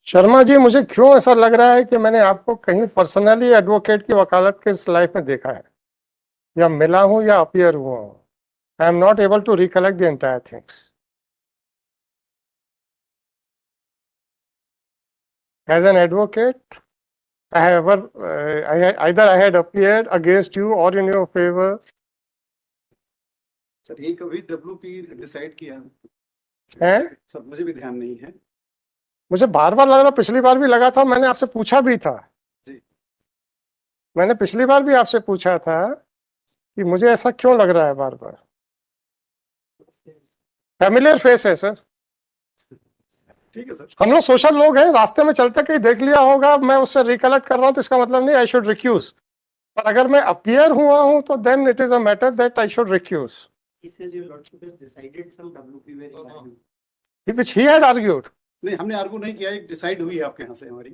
शर्मा जी, मुझे क्यों ऐसा लग रहा है कि मैंने आपको कहीं पर्सनली एडवोकेट की वकालत के इस लाइफ में देखा है, या मिला हूं या अपीयर हुआ हूं। I am not able to recollect the entire things. As an advocate, I have ever, either I had appeared against you or in your favor. Sir ये कभी WP डिसाइड किया है? सर? मुझे भी ध्यान नहीं है। मुझे बार बार लग रहा, पिछली बार भी लगा था, मैंने आपसे पूछा भी था जी। मैंने पिछली बार भी आपसे पूछा था कि मुझे ऐसा क्यों लग रहा है बार बार। फैमिलियर फेस है सर। ठीक है सर। हम लोग सोशल लोग हैं, रास्ते में चलते कहीं देख लिया होगा, मैं उससे रिकलेक्ट कर रहा हूं तो इसका मतलब नहीं आई शुड रिक्यूज। पर अगर मैं अपीयर हुआ हूं तो then it is a matter that I should recuse, which he had argued. नहीं, हमने आर्गू नहीं किया, एक डिसाइड हुई है आपके यहाँ से हमारी।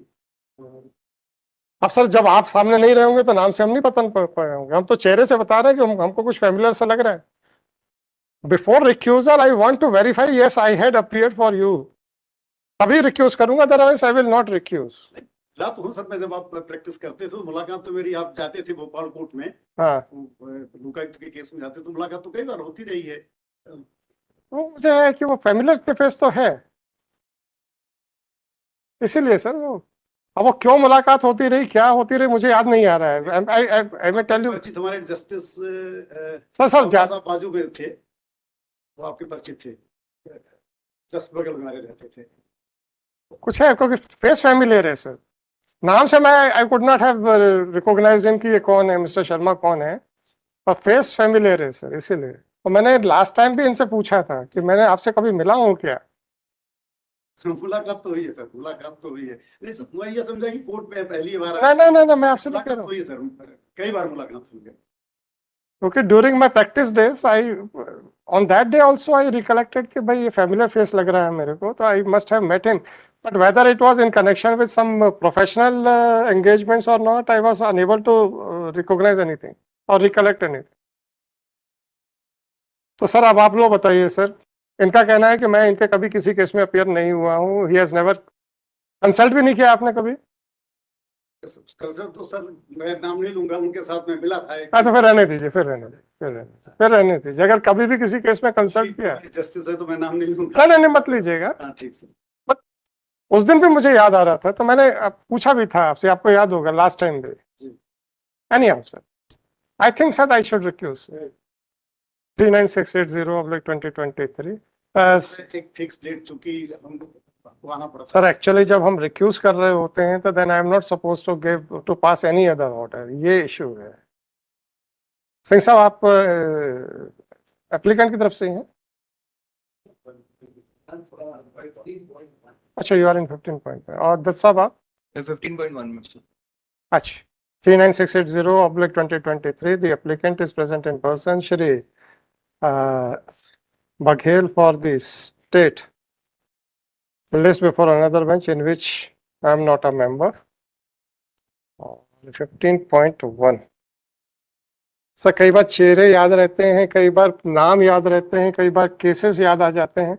अब सर, जब आप सामने नहीं रहे होंगे तो नाम से हम नहीं पता पाए होंगे, हम तो चेहरे से बता रहे हैं कि हमको कुछ फैमिलियर सा लग रहा है। Before recusal I want to verify, yes I had appeared for you, तभी रिक्यूज करूंगा, otherwise I will not recuse. रात हूँ सर, मैं जब आप प्रैक्टिस करते थे तो मुलाकात तो मेरी, आप जाते थे भोपाल कोर्ट में, हाँ, लोकायुक्त के केस में जाते तो मुलाकात तो कई बार होती रही है। वो मुझे है कि वो फैमिलियर के फेस तो है, इसीलिए सर वो, अब वो क्यों मुलाकात होती रही, क्या होती रही, मुझे याद नहीं आ रहा है। आई मैं टेल यू, परिचित हमारे जस्टिस सर साहब बाजू में थे, वो आपके परिचित थे, जस्ट बगल में हमारे रहते थे। कुछ है क्योंकि फेस फैमिलियर है सर। नाम से मैं I could not have recognised him कि ये कौन है, मिस्टर शर्मा कौन है, और फेस फैमिलियर है सर, इसीलिए। और मैंने लास्ट टाइम भी इनसे पूछा था कि मैंने आपसे कभी मिला हूँ क्या। मुलाकात तो हुई है सर, मुलाकात तो हुई है। नहीं सर, मैं ये समझा कि कोर्ट में पहली बार ना, मैं आपसे नहीं कह रहा हूँ। हुई है सर, कई बार मुलाकात हुई है। क्योंकि during my practice days I, on that day also I recollected कि भाई ये फैमिलियर फेस लग रहा है मेरे को, तो I must have met him, but whether it was in connection with some professional engagements और not, I was unable to recognise anything और रिकलेक्ट एनीथिंग। तो सर अब आप लोग बताइए सर, इनका कहना है कि मैं इनके कभी किसी केस में अपियर नहीं हुआ हूँ, ही हैज नेवर कंसल्ट भी नहीं किया आपने कभी। कंसल्ट तो सर मैं नाम नहीं लूंगा, उनके साथ में मिला था। अच्छा, फिर रहने दीजिए, फिर रहने दीजिए। अगर कभी भी किसी केस में कंसल्ट किया, जस्टिस है तो मैं नाम नहीं लूंगा। नहीं मत लीजिएगा। हाँ ठीक सर। बट उस दिन भी मुझे याद आ रहा था, तो मैंने पूछा भी था आपसे, आपको याद होगा लास्ट टाइम भी। Any how sir, I think sir I should recuse 39680/2023। एक फिक्स डेट चूंकि हम आना पड़ता सर एक्चुअली जब हम रिक्यूज कर रहे होते हैं तो then I am not suppose to give to pass any other order, ये इशू है। सिंह साहब, आप एप्लीकेंट की तरफ से ही हैं? अच्छा, यू आर इन 15.5। और दत्त साहब आप? 15.1 में। अच्छा, 39680/2023, the applicant is present in person, Shri Baghel for the state, placed before another bench in which I am not a member. 15.1, sir कई बार चेहरे याद रहते हैं, कई बार नाम याद रहते हैं, कई बार केसेस याद आ जाते हैं,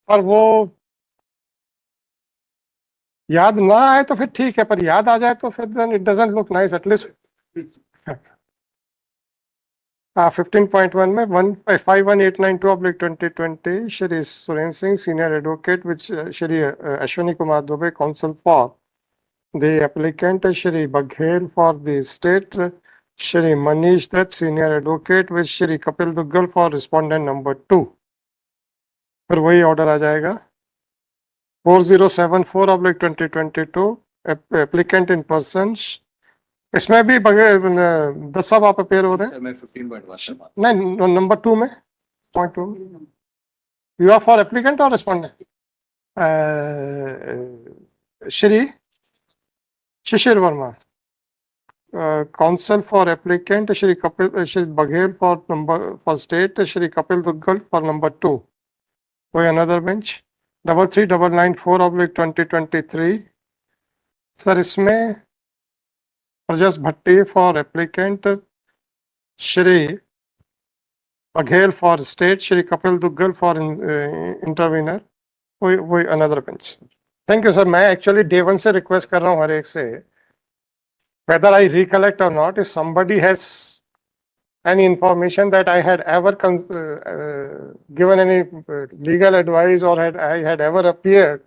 और वो याद ना आए तो फिर ठीक है, पर याद आ जाए तो फिर then it doesn't look nice at least. 15.1 में 51892/2020 Shri Surendra Singh senior advocate with Shri Ashwini Kumar Dubey counsel for the applicant, Shri Baghel for the state, Shri Manish Dutt senior advocate with Shri Kapil Duggal for respondent number 2। फिर वही ऑर्डर आ जाएगा 4074/2022 एप्लीकेंट इन पर्सन। इसमें भी 10 साहब आप अपेयर हो रहे हैं? सर मैं 15.1 नहीं, नंबर 2 में point 2 you are for applicant और respondent. Shri Shishir Verma counsel for applicant, Shri Kapil, Shri Baghel for state, Shri Kapil Duggal for number 2। कोई अनदर बेंच 33994/2023। सर इसमें Prajas Bhatti for applicant, Shri Baghel for state, Shri Kapil Duggal for intervener. वही another bench. Thank you sir. मैं एक्चुअली डे वन से request कर रहा हूँ हर एक से, whether I recollect or not, if somebody has any information that I had ever given any legal advice or I had ever appeared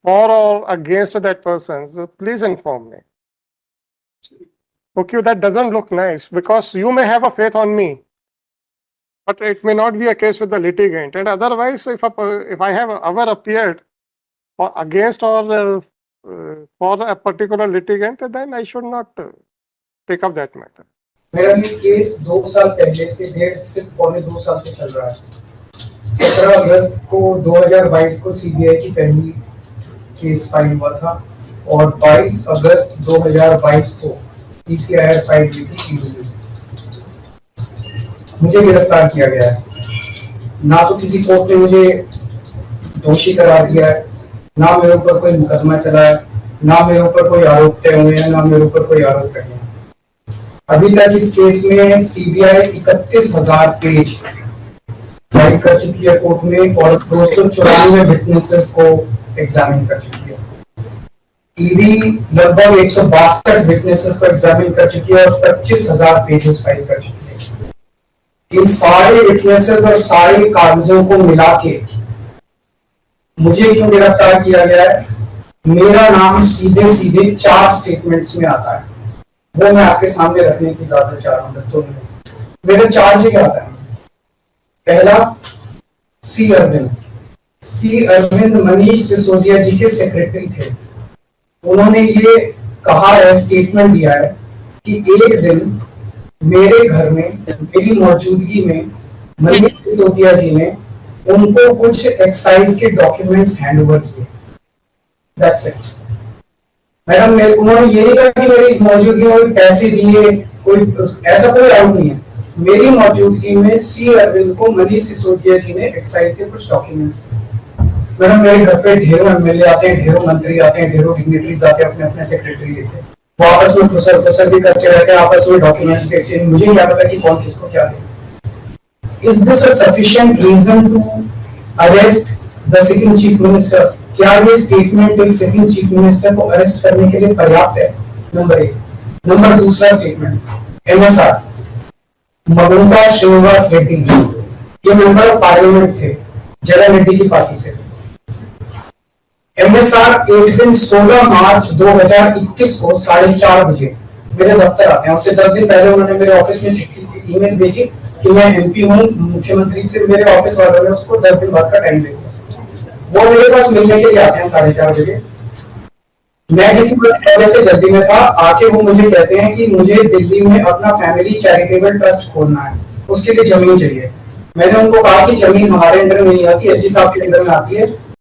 for or against that person, so please inform me. Okay, that doesn't look nice because you may have a faith on me, but it may not be a case with the litigant. And otherwise, if I have ever appeared or against or for a particular litigant, then I should not take up that matter. मेरा ये case 2 साल पहले से 1.5 से पौने 2 साल से चल रहा है। 17 अगस्त को 2022 को सीबीआई की पहली केस फाइल हुआ था और 22 अगस्त 2022 को पीसीआईआर फाइल हुई थी। मुझे गिरफ्तार किया गया है। ना तो किसी कोर्ट ने मुझे दोषी करार दिया है, ना मेरे ऊपर कोई मुकदमा चला है, ना मेरे ऊपर कोई आरोप तय हुए हैं, ना मेरे ऊपर कोई आरोप नहीं है। अभी तक इस केस में सीबीआई 31,000 पेज फाइल कर चुकी है कोर्ट में और 294 विटनेसेस को एग्जामिन कर चुकी है। ईडी लगभग 162 विटनेसेस को एग्जामिन कर चुकी है और 25,000 पेजेस फाइल कर चुकी है। इन सारे विटनेसेस और सारे कागजों को मिला के मुझे क्यों गिरफ्तार किया गया है? मेरा नाम सीधे सीधे 4 स्टेटमेंट्स में आता है, वो मैं आपके सामने रखने की इजाजत चाह रहा हूं। तो मेरा चार्ज क्या आता है? पहला, सी अरविंद मनीष सिसोदिया जी के सेक्रेटरी थे। उन्होंने ये कहा है, स्टेटमेंट दिया है कि एक दिन मेरे घर में मेरी मौजूदगी में मनीष सिसोदिया जी ने उनको कुछ एक्साइज के डॉक्यूमेंट्स हैंड ओवर किए। That's it madam. उन्होंने ये नहीं कहा कि मेरी मौजूदगी में पैसे दिए, कोई ऐसा कोई डाउट नहीं है। मेरी मौजूदगी में सी अरविंद को मनीष सिसोदिया जी ने एक्साइज के कुछ डॉक्यूमेंट्स। मैडम मेरे घर पे ढेरों एमएलए आते हैं, ढेरों मंत्री आते हैं, ढेरों डिग्निटरीज आते हैं, अपने अपने सेक्रेटरी लेते हैं, वो आपस में फुसर भी करते रहते हैं, आपस में डॉक्यूमेंट्स के एक्सचेंज। मुझे क्या पता कि कौन किसको क्या दे। Is this a sufficient reason to arrest the sitting chief minister? क्या ये स्टेटमेंट एक सिटिंग चीफ मिनिस्टर को अरेस्ट करने के लिए पर्याप्त है? नंबर 1। नंबर दूसरा स्टेटमेंट, एमएसआर मगुंटा श्रीनिवास रेड्डी, ये मेंबर ऑफ पार्लियामेंट थे, जगन रेड्डी की पार्टी से। एमएसआर एक दिन 16 मार्च 2021 को 4:30 बजे मेरे दफ्तर आते हैं। उससे 10 दिन पहले उन्होंने मेरे ऑफिस में चिट्ठी ईमेल भेजी कि मैं एमपी हूँ, मुख्यमंत्री से मेरे ऑफिस वालों ने उसको 10 दिन बाद का टाइम दे दिया। वो मेरे पास मिलने के लिए आते हैं 4:30 बजे। मैं किसी वजह से जल्दी में था, आके वो मुझे कहते हैं कि मुझे दिल्ली में अपना फैमिली चैरिटेबल ट्रस्ट खोलना है, उसके लिए जमीन चाहिए। मैंने उनको कहा कि जमीन हमारे अंडर में नहीं आती, एसजी साहब के अंडर में आती है,